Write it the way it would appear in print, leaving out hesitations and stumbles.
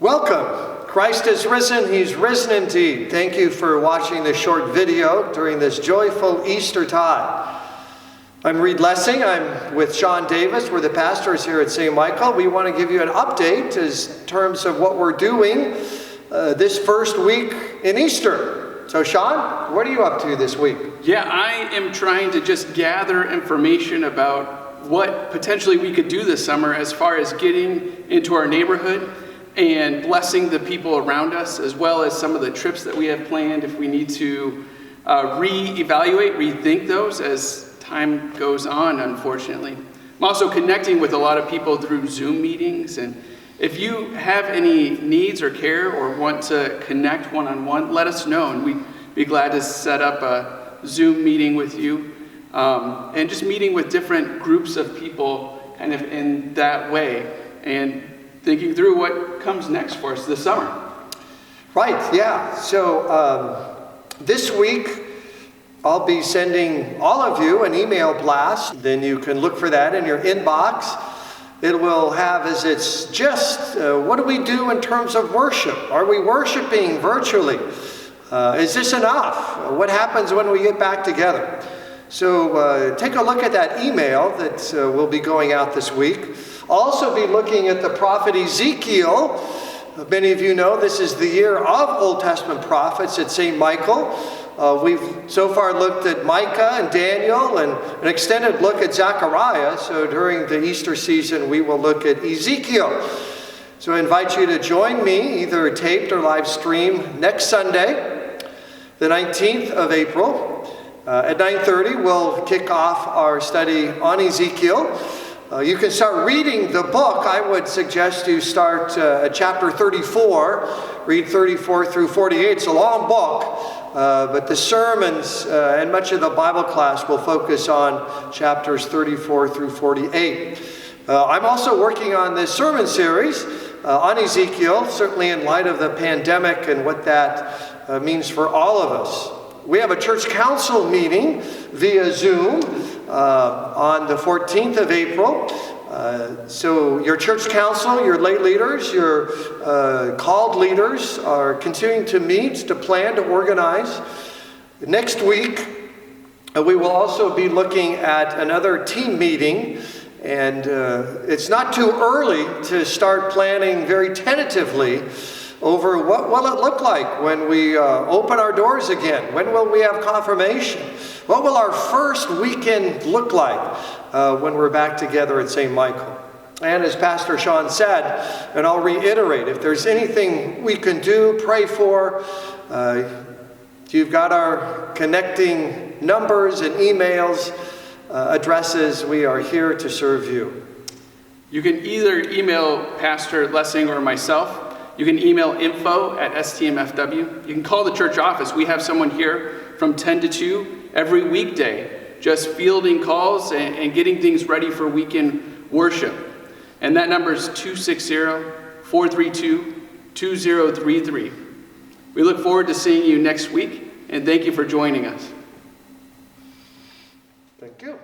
Welcome. Christ is risen. He's risen indeed. Thank you for watching this short video during this joyful Easter tide. I'm Reed Lessing. I'm with Sean Davis. We're the pastors here at St. Michael. We want to give you an update in terms of what we're doing this first week in Easter. So Sean, what are you up to this week? Yeah, I am trying to just gather information about what potentially we could do this summer as far as getting into our neighborhood and blessing the people around us, as well as some of the trips that we have planned if we need to reevaluate, rethink those as time goes on, unfortunately. I'm also connecting with a lot of people through Zoom meetings, and if you have any needs or care or want to connect one-on-one, let us know, and we'd be glad to set up a Zoom meeting with you, and just meeting with different groups of people kind of in that way, and thinking through what comes next for us this summer. Right, yeah. So this week, I'll be sending all of you an email blast. Then you can look for that in your inbox. It will have as its gist, what do we do in terms of worship? Are we worshiping virtually? Is this enough? What happens when we get back together? So take a look at that email that will be going out this week. I'll also be looking at the prophet Ezekiel. Many of you know this is the year of Old Testament prophets at St. Michael. We've so far looked at Micah and Daniel and an extended look at Zechariah. So during the Easter season, we will look at Ezekiel. So I invite you to join me, either taped or live stream, next Sunday, the 19th of April. At 9:30, we'll kick off our study on Ezekiel. You can start reading the book. I would suggest you start at chapter 34, read 34 through 48. It's a long book, but the sermons and much of the Bible class will focus on chapters 34 through 48. I'm also working on this sermon series on Ezekiel, certainly in light of the pandemic and what that means for all of us. We have a church council meeting via Zoom on the 14th of April. So your church council, your lay leaders, your called leaders are continuing to meet, to plan, to organize. Next week, we will also be looking at another team meeting. And it's not too early to start planning very tentatively over what will it look like when we open our doors again? When will we have confirmation? What will our first weekend look like when we're back together at St. Michael? And as Pastor Sean said, and I'll reiterate, if there's anything we can do, pray for, you've got our connecting numbers and emails, addresses. We are here to serve you. You can either email Pastor Lessing or myself. You can email info@stmfw. You can call the church office. We have someone here from 10 to 2 every weekday, just fielding calls and getting things ready for weekend worship. And that number is 260-432-2033. We look forward to seeing you next week, and thank you for joining us. Thank you.